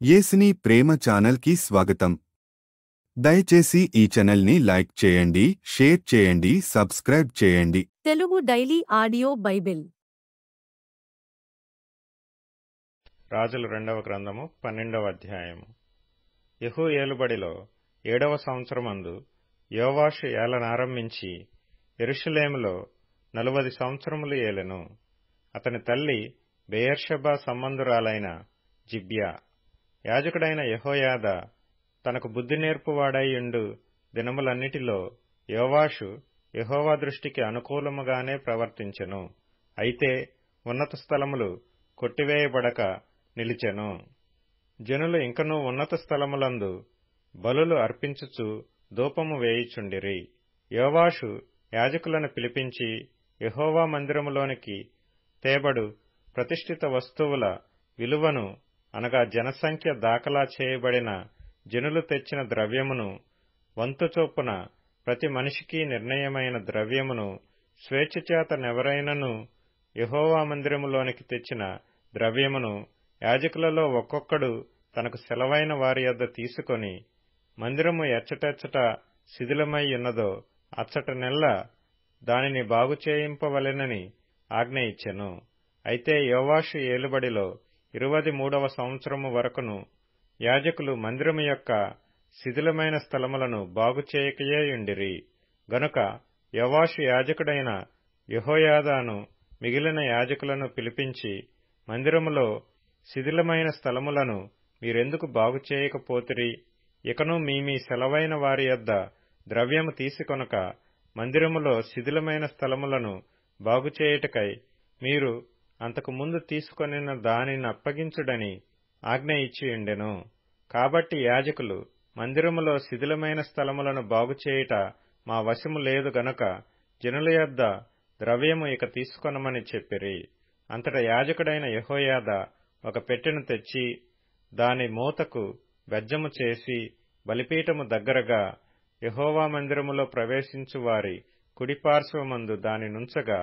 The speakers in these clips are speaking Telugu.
యేసుని ప్రేమ ఛానల్ కి స్వాగతం. దయచేసి ఈ ఛానల్ ని లైక్ చేయండి, షేర్ చేయండి, సబ్స్క్రైబ్ చేయండి. తెలుగు డైలీ ఆడియో బైబిల్ రాజుల 2వ గ్రంథము 12వ అధ్యాయము. యెహూ ఏలుబడిలో 7వ సంవత్సరమందు యోవాషు ఏలనారంభించి యెరూషలేములో 40 సంవత్సరములు ఏలెను. అతని తల్లి బెయేర్షెబా సంబంధురాలైన జిబ్యా. యాజకుడైన యెహోయాదా తనకు బుద్ధి నేర్పువాడైయుండు దినములన్నిటిలో యోవాషు యెహోవా దృష్టికి అనుకూలముగానే ప్రవర్తించెను. అయితే ఉన్నత స్థలములు కొట్టివేయబడక నిలిచెను. జనులు ఇంకనూ ఉన్నత స్థలములందు బలులు అర్పించుచు ధూపము వేయుచుండిరి. యోవాషు యాజకులను పిలిపించి యెహోవా మందిరములోనికి తేబడు ప్రతిష్ఠిత వస్తువుల విలువను అనగా జనసంఖ్య దాఖలా చేయబడిన జనులు తెచ్చిన ద్రవ్యమును, వంతు చొప్పున ప్రతి మనిషికి నిర్ణయమైన ద్రవ్యమును, స్వేచ్ఛచేతనెవరైనను యెహోవా మందిరములోనికి తెచ్చిన ద్రవ్యమును యాజకులలో ఒక్కొక్కడు తనకు సెలవైన వారి యొద్ద తీసుకొని, మందిరము ఎచ్చటెచ్చట శిథిలమై ఉన్నదో అచ్చట నెల్ల దానిని బాగుచేయింపవలెనని ఆజ్ఞ ఇచ్చెను. అయితే యోవాషు ఏలుబడిలో 23వ సంవత్సరము వరకును యాజకులు మందిరము యొక్క శిథిలమైన స్థలములను బాగుచేయకయేయుండిరి. గనుక యోవాషు యాజకుడైన యెహోయాదాను మిగిలిన యాజకులను పిలిపించి, మందిరములో శిథిలమైన స్థలములను మీరెందుకు బాగుచేయకపోతిరి? ఇకను మీ సెలవైన వారి యొద్ద ద్రవ్యము తీసుకొనక మందిరములో శిథిలమైన స్థలములను బాగుచేయుటకై మీరు అంతకు ముందు తీసుకొనిన దానినప్పగించుడని ఆజ్ఞ ఇచ్చియుండెను. కాబట్టి యాజకులు, మందిరములో శిథిలమైన స్థలములను బాగుచేయుట మా వశము లేదు గనుక జనుల యొద్ద ద్రవ్యము ఇక తీసుకొనమని చెప్పిరి. అంతట యాజకుడైన యెహోయాదా ఒక పెట్టెను తెచ్చి దాని మూతకు బెజ్జము చేసి బలిపీఠము దగ్గరగా యెహోవా మందిరములో ప్రవేశించు వారి కుడిపార్శ్వమందు దాని నుంచగా,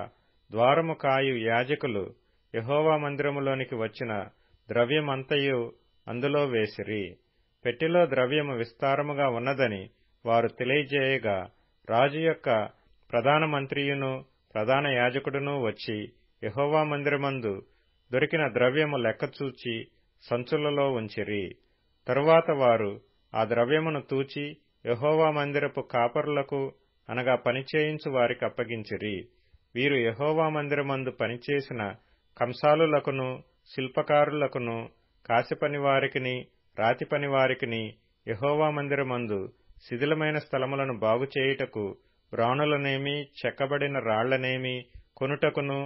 ద్వారము కాయు యాజకులు యెహోవా మందిరములోనికి వచ్చిన ద్రవ్యమంతయు అందులో వేసిరి. పెట్టెలో ద్రవ్యము విస్తారముగా ఉన్నదని వారు తెలియజేయగా, రాజు యొక్క ప్రధాన మంత్రియును ప్రధాన యాజకుడును వచ్చి యెహోవా మందిరమందు దొరికిన ద్రవ్యము లెక్కచూచి సంచులలో ఉంచిరి. తరువాత వారు ఆ ద్రవ్యమును తూచి యెహోవా మందిరపు కాపరులకు అనగా పనిచేయించు వారికి అప్పగించిరి. వీరు యెహోవా మందిరమందు పనిచేసిన కంసాలులకును, శిల్పకారులకును, కాసిపనివారికిని, రాతిపనివారికిని యెహోవా మందిరమందు శిథిలమైన స్థలములను బాగుచేయుటకు బ్రాణులనేమి, చెక్కబడిన రాళ్లనేమి కొనుటకును,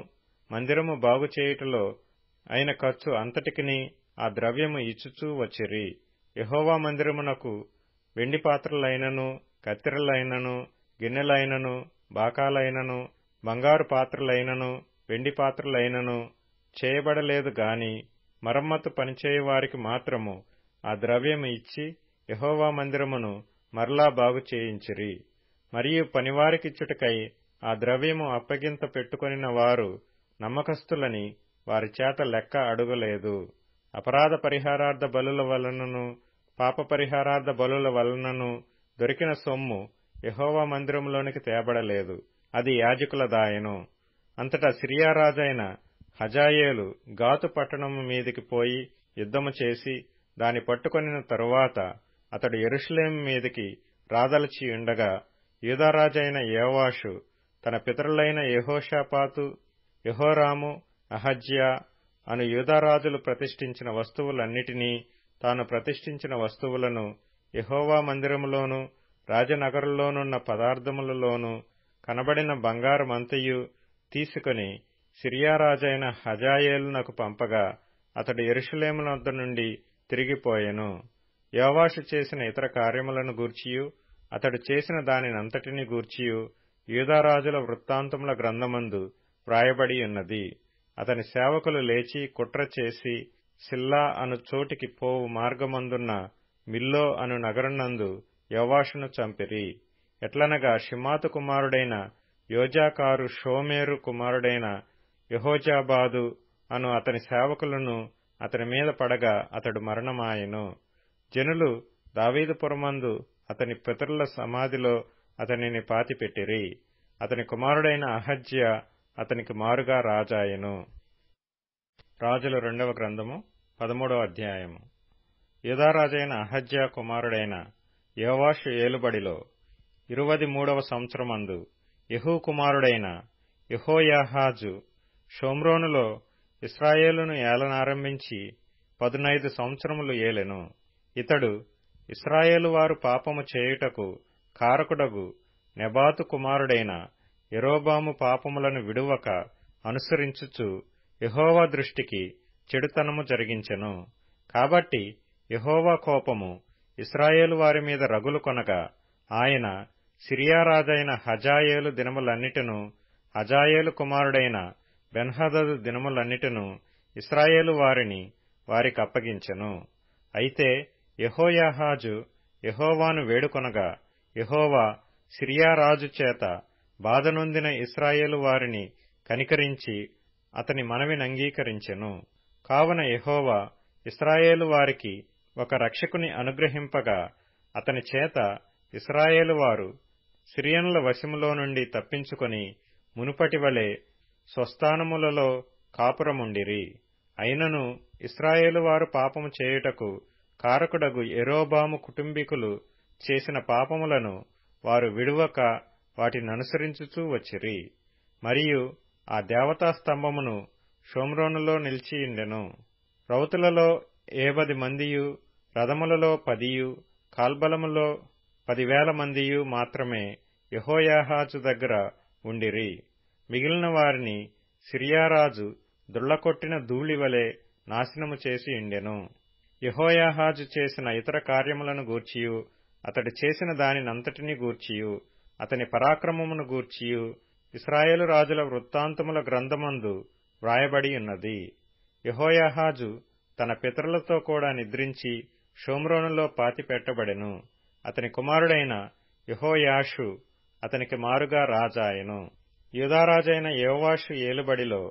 మందిరము బాగుచేయుటలో అయిన ఖర్చు అంతటికిని ఆ ద్రవ్యము ఇచ్చుచూ వచ్చిరి. యెహోవా మందిరమునకు వెండి పాత్రలైనను, కత్తెరలైనను, గిన్నెలైనను, బాకాలైనను, బంగారు పాత్రలైనను, వెండి పాత్రలైనను చేయబడలేదు గాని మరమ్మతు పనిచేయువారికి మాత్రము ఆ ద్రవ్యము ఇచ్చి యెహోవా మందిరమును మరలా బాగు చేయించిరి. మరియు పనివారికిచ్చుటకై ఆ ద్రవ్యము అప్పగింత పెట్టుకొనిన వారు నమ్మకస్తులని వారి చేత లెక్క అడుగలేదు. అపరాధ పరిహారార్థ బలుల వలనను, పాప పరిహారార్థ బలుల వలనను దొరికిన సొమ్ము యెహోవా మందిరములోనికి తేబడలేదు, అది యాజకులదాయెను. అంతటా సిరియా రాజైన హజాయేలు గాతు పట్టణము మీదికి పోయి యుద్ధము చేసి దాని పట్టుకొనిన తరువాత అతడు యెరూషలేము మీదికి రాదలచి ఉండగా, యూదారాజైన యోవాషు తన పితరులైన యెహోషాపాతు, యెహోరాము, అహజ్యా అను యూదారాజులు ప్రతిష్ఠించిన వస్తువులన్నిటినీ, తాను ప్రతిష్ఠించిన వస్తువులను, యెహోవా మందిరములోను రాజనగరులోనున్న పదార్థములలోను కనబడిన బంగారమంతయు తీసుకుని సిరియా రాజైన హజాయేలునకు పంపగా, అతడు యెరూషలేమునొద్ద నుండి తిరిగిపోయెను. యోవాషు చేసిన ఇతర కార్యములను గూర్చియు అతడు చేసిన దానినంతటిని గూర్చియు యూదారాజుల వృత్తాంతముల గ్రంథమందు వ్రాయబడి ఉన్నది. అతని సేవకులు లేచి కుట్ర చేసి సిల్లా అను చోటికి పోవు మార్గమందున్న మిల్లో అను నగరునందు యోవాషును చంపిరి. ఎట్లనగా షిమాతు కుమారుడైన యోజాకారు షోమేరు కుమారుడైన యెహోజాబాదు అను అతని సేవకులను అతని మీద పడగా అతడు మరణమాయెను. జనులు దావీదుపురమందు అతని పితరుల సమాధిలో అతనిని పాతిపెట్టిరి. అతని కుమారుడైన అహజ్యా అతనికి మారుగా రాజాయెను. రాజుల 2వ గ్రంథము 13వ అధ్యాయము. యూదారాజైన అహజ్యా కుమారుడైన యోవాషు ఏలుబడిలో 23వ సంవత్సరమందు యెహూ కుమారుడైన యెహోయాహాజు షోమ్రోనులో ఇశ్రాయేలును ఏలనారంభించి 15 సంవత్సరములు ఏలెను. ఇతడు ఇశ్రాయేలు వారు పాపము చేయుటకు కారకుడగు నెబాతు కుమారుడైన యెరోబాము పాపములను విడువక అనుసరించుచు యెహోవా దృష్టికి చెడుతనము జరిగించెను. కాబట్టి యెహోవా కోపము ఇశ్రాయేలు వారి మీద రగులు కొనగా ఆయన సిరియా రాజైన హజాయేలు దినములన్నిటిను హజాయేలు కుమారుడైన బెన్హదదు దినములన్నిటిను ఇశ్రాయేలు వారిని వారికప్పగించెను. అయితే యెహోయాహాజు యెహోవాను వేడుకొనగా యెహోవా సిరియా రాజు చేత బాధనొందిన ఇశ్రాయేలు వారిని కనికరించి అతని మనవినంగీకరించెను. కావున యెహోవా ఇశ్రాయేలు వారికి ఒక రక్షకుని అనుగ్రహింపగా అతని చేత ఇశ్రాయేలు వారు సిరియనుల వశములో నుండి తప్పించుకొని మునుపటివలే స్వస్థానములలో కాపురముండిరి. అయినను ఇశ్రాయేలు వారు పాపము చేయుటకు కారకుడగు యెరోబాము కుటుంబీకులు చేసిన పాపములను వారు విడువక వాటిననుసరించుచూ వచ్చిరి. మరియు ఆ దేవతా స్తంభమును షోమ్రోనులో నిలిచియుండెను. రౌతులలో 70 మందియు, రథములలో 10, కాల్బలములో 10,000 మందియు మాత్రమే యెహోయాహాజు దగ్గర ఉండిరి. మిగిలిన వారిని సిరియారాజు దుళ్లకొట్టిన ధూళివలె నాశనము చేసి ఉండెను. యెహోయాహాజు చేసిన ఇతర కార్యములను గూర్చియు అతడు చేసిన దానినంతటిని గూర్చియు అతని పరాక్రమమును గూర్చియు ఇశ్రాయేలు రాజుల వృత్తాంతముల గ్రంథమందు వ్రాయబడి ఉన్నది. యెహోయాహాజు తన పితరులతో కూడా నిద్రించి షోమ్రోనులో పాతిపెట్టబడెను. అతని కుమారుడైన యెహోయాషు అతనికి మారుగా రాజాయెను. యూదారాజైన యోవాషు ఏలుబడిలో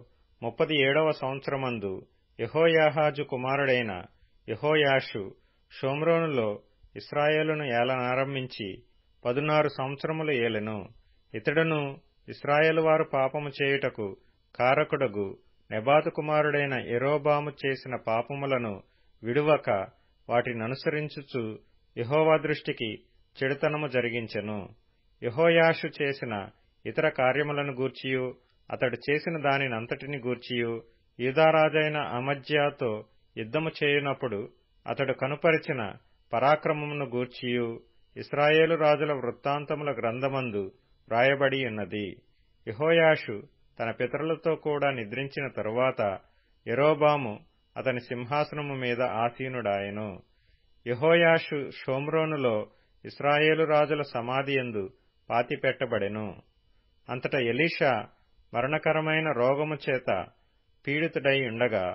37వ సంవత్సరమందు యెహోయాహాజు కుమారుడైన యెహోయాషు షోమ్రోనులో ఇశ్రాయేలును ఏలనారంభించి 16 సంవత్సరములు ఏలెను. ఇతడును ఇశ్రాయేలు వారు పాపము చేయుటకు కారకుడగు నెబాతు కుమారుడైన యెరోబాము చేసిన పాపములను విడువక వాటిననుసరించుచు యెహోవా దృష్టికి చెడుతనము జరిగించెను. యెహోయాషు చేసిన ఇతర కార్యములను గూర్చియు అతడు చేసిన దానినంతటిని గూర్చియు యూదారాజైన అమజ్యాతో యుద్ధము చేయునప్పుడు అతడు కనుపరిచిన పరాక్రమమును గూర్చియు ఇశ్రాయేలు రాజుల వృత్తాంతముల గ్రంథమందు వ్రాయబడి ఉన్నది. యెహోయాషు తన పితరులతో కూడా నిద్రించిన తరువాత యెరోబాము అతని సింహాసనము మీద ఆసీనుడాయెను. యెహోయాషు షోమ్రోనులో ఇశ్రాయేలు రాజుల సమాధియందు పాతిపెట్టబడెను. అంతటా ఎలీషా మరణకరమైన రోగము చేత పీడితుడై ఉండగా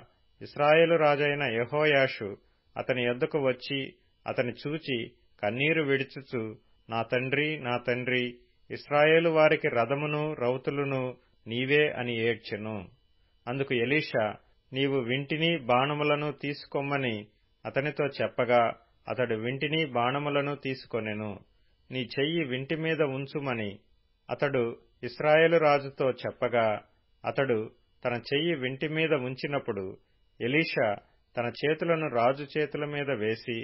ఇశ్రాయేలు రాజైన యెహోయాషు అతని యొద్దకు వచ్చి అతని చూచి కన్నీరు విడుచుచు, నా తండ్రి, నా తండ్రి, ఇశ్రాయేలు వారికి రథమును రౌతులును నీవే అని ఏడ్చెను. అందుకు ఎలీషా, నీవు వింటిని బాణములను తీసుకొమ్మని అతనితో చెప్పగా అతడు వింటిని బాణములను తీసుకొనెను. నీ చెయ్యి వింటి మీద ఉంచుమని అతడు ఇశ్రాయేలు రాజుతో చెప్పగా అతడు తన చెయ్యి వింటి మీద ఉంచినప్పుడు ఎలీషా తన చేతులను రాజు చేతుల మీద వేసి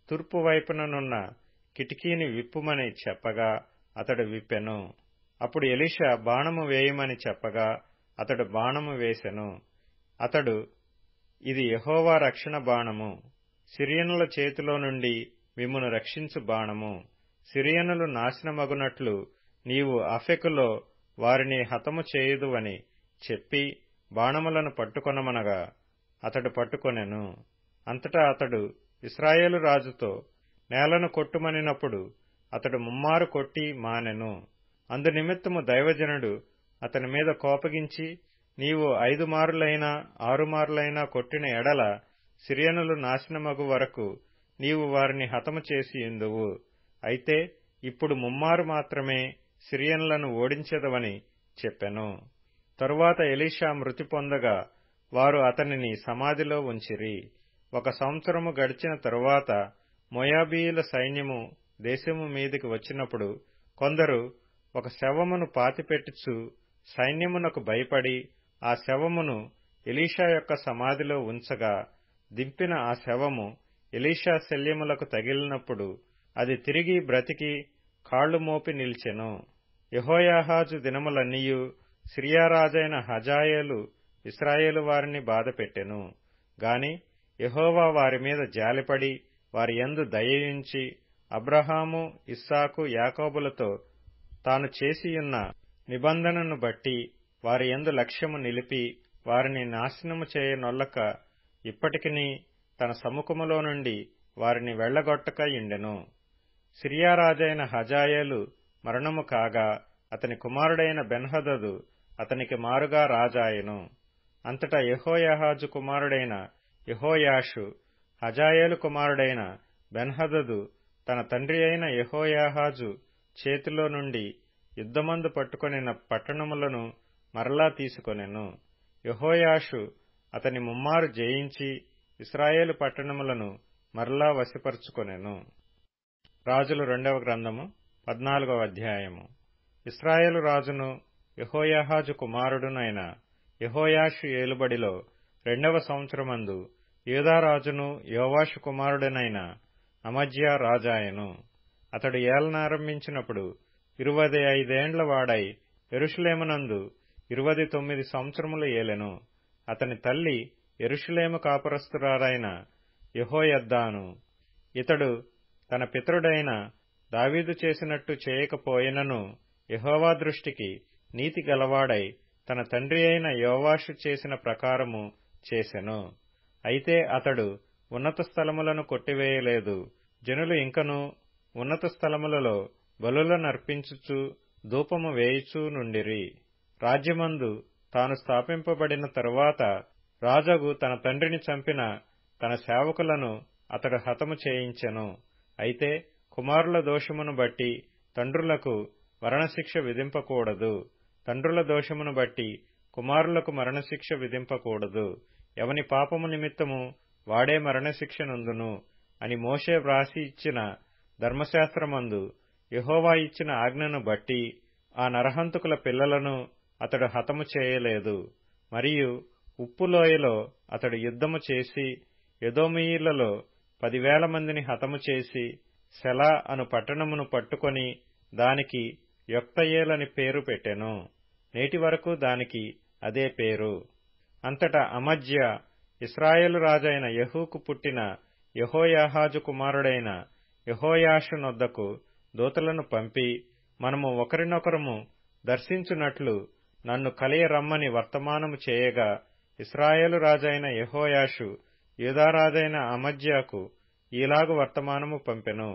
తూర్పు వైపుననున్న కిటికీని విప్పుమని చెప్పగా అతడు విప్పెను. అప్పుడు ఎలీషా బాణము వేయమని చెప్పగా అతడు బాణము వేసెను. అతడు, ఇది యెహోవా రక్షణ బాణము, సిరియనుల చేతిలో నుండి మిమ్మును రక్షించు బాణము. సిరియనులు నాశనమగునట్లు నీవు అఫెకులో వారిని హతము చేయుదువని చెప్పి బాణములను పట్టుకొనమనగా అతడు పట్టుకొనెను. అంతటా అతడు ఇశ్రాయేలు రాజుతో నేలను కొట్టుమనినప్పుడు అతడు ముమ్మారు కొట్టి మానెను. అందునిమిత్తము దైవజనుడు అతని మీద కోపగించి, నీవు 5 మారులైనా 6 మారులైనా కొట్టిన ఎడల సిరియనులు నాశనమగు వరకు నీవు వారిని హతము చేసియుందువు. అయితే ఇప్పుడు ముమ్మారు మాత్రమే సిరియనులను ఓడించెదవని చెప్పెను. తరువాత ఎలీషా మృతి పొందగా వారు అతనిని సమాధిలో ఉంచిరి. 1 సంవత్సరము గడిచిన తరువాత మోయాబీయుల సైన్యము దేశము మీదికి వచ్చినప్పుడు కొందరు ఒక శవమును పాతిపెట్టుచు సైన్యమునకు భయపడి ఆ శవమును ఎలీషా యొక్క సమాధిలో ఉంచగా దింపిన ఆ శవము ఎలీషా శల్యములకు తగిలినప్పుడు అది తిరిగి బ్రతికి కాళ్లు మోపి నిలిచెను. యెహోయాహాజు దినములన్నీయు సిరియారాజైన హజాయేలు ఇశ్రాయేలు వారిని బాధపెట్టెను. గాని యెహోవా వారి మీద జాలిపడి వారి యందు దయయుంచి అబ్రహాము, ఇస్సాకు, యాకోబులతో తాను చేసియున్న నిబంధనను బట్టి వారి యందు లక్ష్యము నిలిపి వారిని నాశనము చేయనొల్లక ఇప్పటికినీ తన సముఖములో నుండి వారిని వెళ్లగొట్టక యుండెను. సిరియారాజైన హజాయేలు మరణము కాగా అతని కుమారుడైన బెన్హదదు అతనికి మారుగా రాజాయెను. అంతటా యెహోయాహాజు కుమారుడైన యెహోయాషు హజాయేలు కుమారుడైన బెన్హదదు తన తండ్రి అయిన యెహోయాహాజు చేతిలో నుండి యుద్ధమందు పట్టుకొనిన పట్టణములను మరలా తీసుకొనెను. యెహోయాషు అతని ముమ్మారు జయించి ఇశ్రాయేలు పట్టణములను మరలా వశపరుచుకొనెను. రాజులు 2వ గ్రంథము 14వ అధ్యాయము. ఇశ్రాయేలు రాజును యెహోయాహాజు కుమారుడునైన యెహోయాషు ఏలుబడిలో 2వ సంవత్సరమందు యూదారాజును యోవాషు కుమారుడనైన అమజ్యా రాజాయెను. అతడు ఏలనారంభించినప్పుడు 25 ఏండ్ల వాడై యెరూషలేమునందు 29 సంవత్సరములు ఏలెను. అతని తల్లి యెరూషలేము కాపురస్తురాలైన యెహోయద్దాను. ఇతడు తన పితరుడైన దావీదు చేసినట్టు చేయకపోయినను యెహోవా దృష్టికి నీతి గలవాడై తన తండ్రి అయిన యోవాషు చేసిన ప్రకారము చేసెను. అయితే అతడు ఉన్నత స్థలములను కొట్టివేయలేదు. జనులు ఇంకనూ ఉన్నత స్థలములలో బలులనర్పించుచు ధూపము వేయుచూ నుండిరి. రాజ్యమందు తాను స్థాపింపబడిన తరువాత రాజగు తన తండ్రిని చంపిన తన సేవకులను అతడు హతము చేయించెను. అయితే కుమారుల దోషమును బట్టి తండ్రులకు మరణశిక్ష విధింపకూడదు. తండ్రుల దోషమును బట్టి కుమారులకు మరణశిక్ష విధింపకూడదు. ఎవని పాపము నిమిత్తము వాడే మరణశిక్ష నొందును అని మోషే వ్రాసి ఇచ్చిన ధర్మశాస్త్రమందు యెహోవా ఇచ్చిన ఆజ్ఞను బట్టి ఆ నరహంతకుల పిల్లలను అతడు హతము చేయలేదు. మరియు ఉప్పులోయలో అతడు యుద్ధము చేసి ఎదోమీయులలో 10,000 మందిని హతము చేసి సెలా అను పట్టణమును పట్టుకొని దానికి యొక్తయేలని పేరు పెట్టెను. నేటి వరకు దానికి అదే పేరు. అంతటా అమజ్యా ఇశ్రాయేలు రాజైన యెహూకు పుట్టిన యెహోయాహాజు కుమారుడైన యెహోయాషు నొద్దకు దూతలను పంపి, మనము ఒకరినొకరము దర్శించునట్లు నన్ను కలియ రమ్మని వర్తమానము చేయగా, ఇశ్రాయేలు రాజైన యెహోయాషు యూదారాజైన అమజ్యాకు ఈలాగు వర్తమానము పంపెను.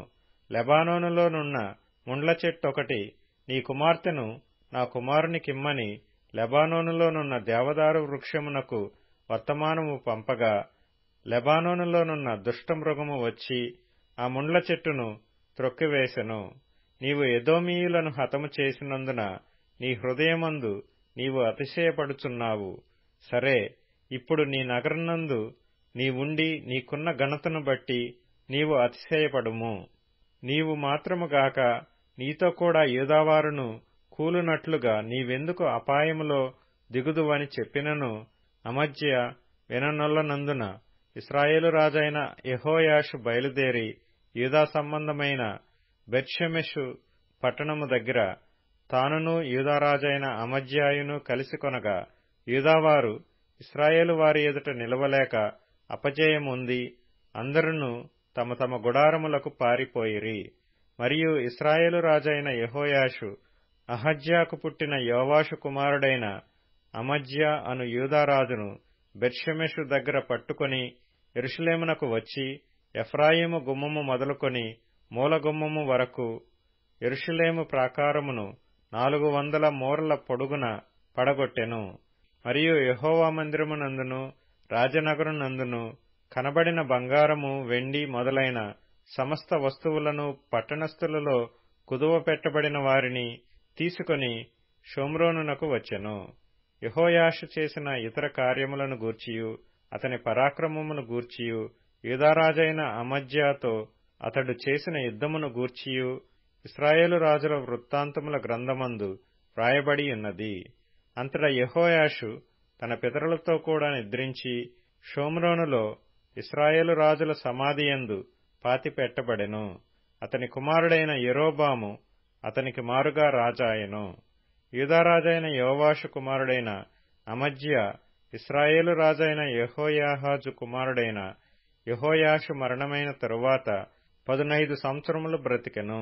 లెబానోనులోనున్న ముండ్ల చెట్టొకటి నీ కుమార్తెను నా కుమారునికిమ్మని లెబానోనులోనున్న దేవదారు వృక్షమునకు వర్తమానము పంపగా, లెబానోనులోనున్న దుష్టమృగము వచ్చి ఆ ముండ్ల చెట్టును త్రొక్కివేసెను. నీవు ఎదోమీయులను హతము చేసినందున నీ హృదయమందు నీవు అతిశయపడుచున్నావు. సరే, ఇప్పుడు నీ నగరనందు నీవుండి నీకున్న ఘనతను బట్టి నీవు అతిశయపడుము. నీవు మాత్రముగాక నీతో కూడా యూదావారును కూలునట్లుగా నీవెందుకు అపాయములో దిగుదువని చెప్పినను అమజ్యా విననొల్లనందున ఇశ్రాయేలు రాజైన యెహోయాషు బయలుదేరి యూదా సంబంధమైన బెత్షెమెషు పట్టణము దగ్గర తానును యూదారాజైన అమజ్యాయును కలిసి కొనగా, యూదావారు ఇశ్రాయేలు వారి ఎదుట నిలవలేక అపజయముంది అందరును తమ తమ గుడారములకు పారిపోయిరి. మరియు ఇశ్రాయేలు రాజైన యెహోయాషు అహజ్యాకు పుట్టిన యోవాషు కుమారుడైన అమజ్యా అను యూదారాజును బెత్షెమెషు దగ్గర పట్టుకొని యెరూషలేమునకు వచ్చి ఎఫ్రాయిము గుమ్మము మొదలుకొని మూలగుమ్మము వరకు యెరూషలేము ప్రాకారమును 400 మూరల పొడుగున పడగొట్టెను. మరియు యెహోవా మందిరమునందును రాజనగరునందును కనబడిన బంగారము, వెండి మొదలైన సమస్త వస్తువులను పట్టణస్థులలో కుదువ పెట్టబడిన వారిని తీసుకొని షోమ్రోనునకు వచ్చెను. యెహోయాషు చేసిన ఇతర కార్యములను గూర్చియు అతని పరాక్రమమును గూర్చియు యూదారాజైన అమజ్యాతో అతడు చేసిన యుద్ధమును గూర్చియు ఇశ్రాయేలు రాజుల వృత్తాంతముల గ్రంథమందు వ్రాయబడి ఉన్నది. అంతటా యెహోయాషు తన పితరులతో కూడా నిద్రించి షోమ్రోనులో ఇశ్రాయేలు రాజుల సమాధియందు పాతిపెట్టబడెను. అతని కుమారుడైన యెరోబాము అతనికి మారుగా రాజాయెను. యూదారాజైన యోవాషు కుమారుడైన అమజ్యా ఇశ్రాయేలు రాజైన యెహోయాహాజు కుమారుడైన యెహోయాషు మరణమైన తరువాత 15 సంవత్సరములు బ్రతికెను.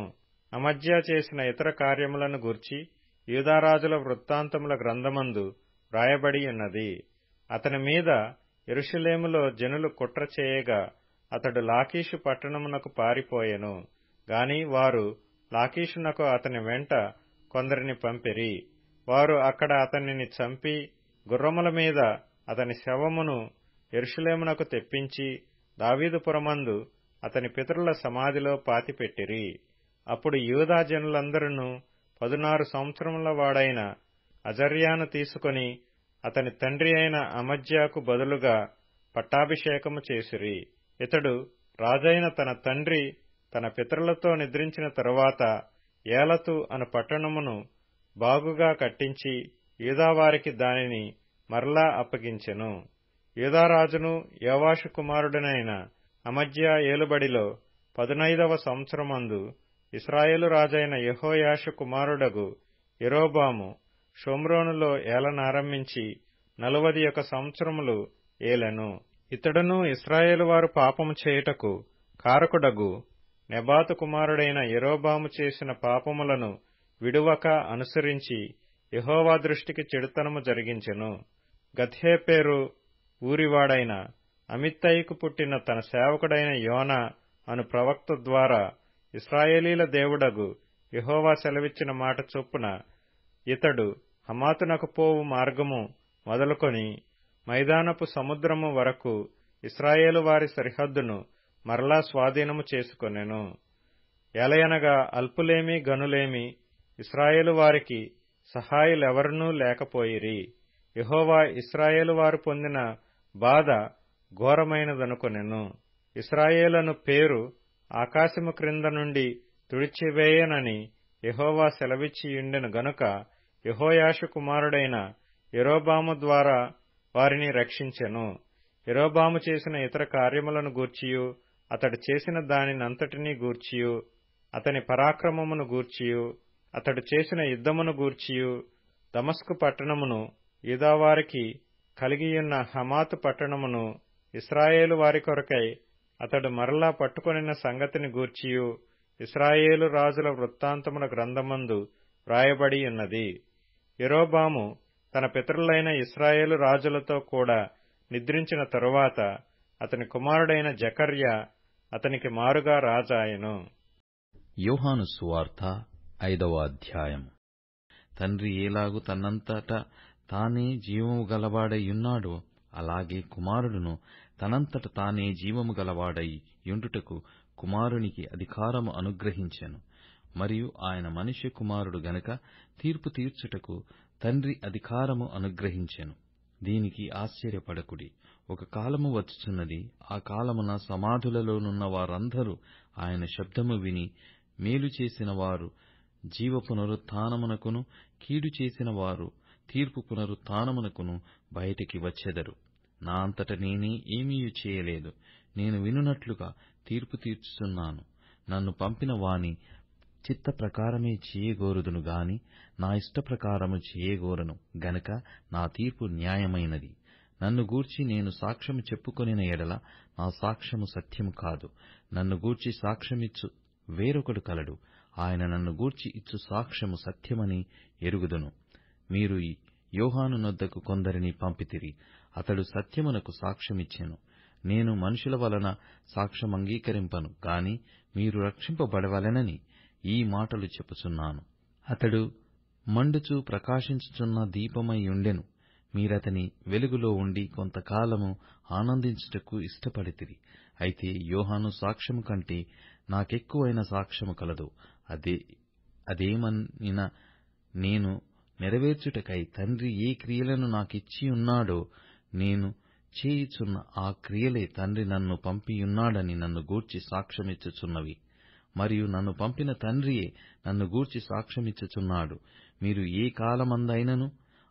అమజ్యా చేసిన ఇతర కార్యములను గూర్చి యూదారాజుల వృత్తాంతముల గ్రంథమందు వ్రాయబడి ఉన్నది. అతని మీద యెరూషలేములో జనులు కుట్ర చేయగా అతడు లాకీషు పట్టణమునకు పారిపోయెను. గాని వారు లాకీషునకు అతని వెంట కొందరిని పంపిరి. వారు అక్కడ అతనిని చంపి గుర్రముల మీద అతని శవమును యెరూషలేమునకు తెప్పించి దావీదుపురమందు అతని పితరుల సమాధిలో పాతిపెట్టిరి. అప్పుడు యూదా జనులందరూ 16 సంవత్సరముల వాడైన అజర్యాను తీసుకుని అతని తండ్రి అయిన అమజ్యాకు బదులుగా పట్టాభిషేకము చేసిరి. ఇతడు రాజైన తన తండ్రి తన పితరులతో నిద్రించిన తరువాత ఏలతు అను పట్టణమును బాగుగా కట్టించి యూదావారికి దానిని మరలా అప్పగించెను. యూదారాజును యోవాషు కుమారుడనైన అమజ్యా ఏలుబడిలో 15వ సంవత్సరమందు ఇశ్రాయేలు రాజైన యెహోయాషు కుమారుడగు యెరోబాము షోమ్రోనులో ఏలనారంభించి 41 సంవత్సరములు ఏలెను. ఇతడును ఇశ్రాయేలు వారు పాపము చేయుటకు కారకుడగు నెబాతు కుమారుడైన యెరోబాము చేసిన పాపములను విడువక అనుసరించి యెహోవా దృష్టికి చెడుతనము జరిగించెను. గత్హేపెరు ఊరివాడైన అమిత్తయికు పుట్టిన తన సేవకుడైన యోనా అను ప్రవక్త ద్వారా ఇశ్రాయేలీల దేవుడగు యెహోవా సెలవిచ్చిన మాట చొప్పున ఇతడు హమాతునకు పోవు మార్గము మొదలుకొని మైదానపు సముద్రము వరకు ఇశ్రాయేలు వారి సరిహద్దును మరలా స్వాధీనము చేసుకొనెను. ఎలయనగా అల్పులేమి గనులేమి ఇశ్రాయేలు వారికి సహాయులెవరనూ లేకపోయిరి. యెహోవా ఇశ్రాయేలు వారు పొందిన బాధ ఘోరమైనదనుకొనెను. ఇశ్రాయేలను పేరు ఆకాశము క్రింద నుండి తుడిచివేయనని యెహోవా సెలవిచ్చియుండెను గనుక యెహోయాషు కుమారుడైన యెరోబాము ద్వారా వారిని రక్షించెను. యెరోబాము చేసిన ఇతర కార్యములను గూర్చియు అతడు చేసిన దానినంతటినీ గూర్చియు అతని పరాక్రమమును గూర్చియు అతడు చేసిన యుద్ధమును గూర్చియు దమస్కు పట్టణమును యూదావారికి కలిగియున్న హమాతు పట్టణమును ఇశ్రాయేలు వారి కొరకై అతడు మరలా పట్టుకొనిన సంగతిని గూర్చియు ఇశ్రాయేలు రాజుల వృత్తాంతముల గ్రంథమందు వ్రాయబడి ఉన్నది. యెరోబాము తన పితరులైన ఇశ్రాయేలు రాజులతో కూడా నిద్రించిన తరువాత అతని కుమారుడైన జకర్యా అతనికి మారుగా రాజాయెను. యోహాను సువార్త 5వ అధ్యాయం. తండ్రి ఏలాగు తనంతట తానే జీవము గలవాడై యున్నాడో అలాగే కుమారుడును తనంతట తానే జీవము గలవాడై యుండుటకు కుమారునికి అధికారము అనుగ్రహించెను. మరియు ఆయన మనుష్య కుమారుడు గనుక తీర్పు తీర్చుటకు తండ్రి అధికారము అనుగ్రహించెను. దీనికి ఆశ్చర్యపడకుడి. ఒక కాలము వచ్చుచున్నది, ఆ కాలమున సమాధులలోనున్న వారందరూ ఆయన శబ్దము విని మేలు చేసిన వారు జీవ పునరుత్థానమునకును కీడు చేసిన వారు తీర్పు పునరుత్థానమునకును బయటికి వచ్చెదరు. నా అంతట నేనే ఏమీయూ చేయలేదు, నేను వినున్నట్లుగా తీర్పు తీర్చుచున్నాను. నన్ను పంపిన వాని చిత్త ప్రకారమే చేయగోరుదును గాని నా ఇష్ట ప్రకారము చేయగోరను గనక నా తీర్పు న్యాయమైనది. నన్ను గూర్చి నేను సాక్ష్యము చెప్పుకొనిన ఎడల నా సాక్ష్యము సత్యము కాదు. నన్ను గూర్చి సాక్ష్యమిచ్చు వేరొకడు కలడు, ఆయన నన్ను గూర్చి ఇచ్చు సాక్ష్యము సత్యమని ఎరుగుదును. మీరు యోహాను నొద్దకు కొందరిని పంపితిరి, అతడు సత్యమునకు సాక్ష్యమిచ్చెను. నేను మనుషుల వలన సాక్ష్యమంగీకరింపను గాని మీరు రక్షింపబడవలెనని ఈ మాటలు చెప్పుచున్నాను. అతడు మండుచు ప్రకాశించుచున్న దీపమై ఉండెను. మీరతని వెలుగులో ఉండి కొంతకాలము ఆనందించుటకు ఇష్టపడితిరి. అయితే యోహాను సాక్ష్యము కంటే నాకెక్కువైన సాక్ష్యము కలదు. అదేమనిన నేను నెరవేర్చుటకై తండ్రి ఏ క్రియలను నాకిచ్చియున్నాడో నేను చేయుచున్న ఆ క్రియలే తండ్రి నన్ను పంపియున్నాడని నన్ను గూర్చి సాక్ష్యమిచ్చుచున్నవి. మరియు నన్ను పంపిన తండ్రియే నన్ను గూర్చి సాక్ష్యమిచ్చుచున్నాడు. మీరు ఏ కాలమందైనను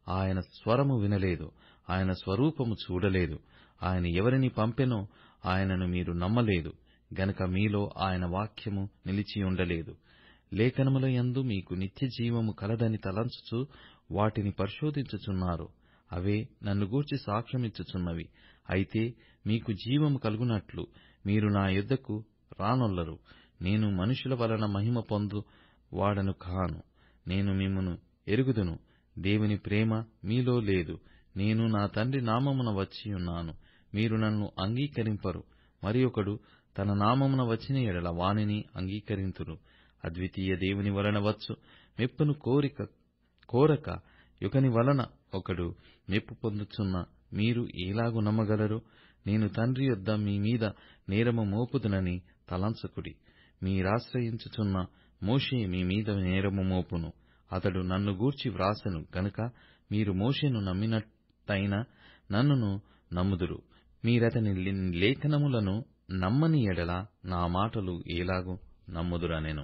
ఆయన స్వరము వినలేదు, ఆయన స్వరూపము చూడలేదు. ఆయన ఎవరిని పంపెనో ఆయనను మీరు నమ్మలేదు గనుక మీలో ఆయన వాక్యము నిలిచియుండలేదు. లేఖనముల యందు మీకు నిత్యజీవము కలదని తలంచుచు వాటిని పరిశోధించుచున్నారు. అవే నన్ను గూర్చి సాక్ష్యమిచ్చుచున్నవి. అయితే మీకు జీవము కలుగునట్లు మీరు నా యొద్దకు రానొల్లరు. నేను మనుషుల వలన మహిమ పొందు వాడను కాను. నేను మిమ్మును ఎరుగుదును. దేవుని ప్రేమ మీలో లేదు. నేను నా తండ్రి నామమున వచ్చియున్నాను, మీరు నన్ను అంగీకరింపరు. మరి ఒకడు తన నామమున వచ్చిన ఎడల వానిని అంగీకరింతురు. అద్వితీయ దేవుని వలన వచ్చు మెప్పును కోరక యుగని వలన ఒకడు మెప్పు పొందుచున్న మీరు ఎలాగు నమ్మగలరు? నేను తండ్రి యొద్ద మీ మీద నేరము మోపుదునని తలంచకుడి. మీరాశ్రయించుచున్న మోషే మీ మీద నేరము మోపును. అతడు నన్ను గూర్చి వ్రాసెను గనుక మీరు మోషేను నమ్మినట్టయిన నన్నును నమ్ముదురు. మీరతని లేఖనములను నమ్మని ఎడల నా మాటలు ఎలాగు నమ్ముదురనెను.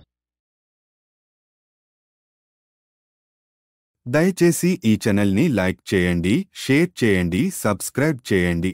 దయచేసి ఈ ఛానల్ని లైక్ చేయండి, షేర్ చేయండి, సబ్స్క్రైబ్ చేయండి.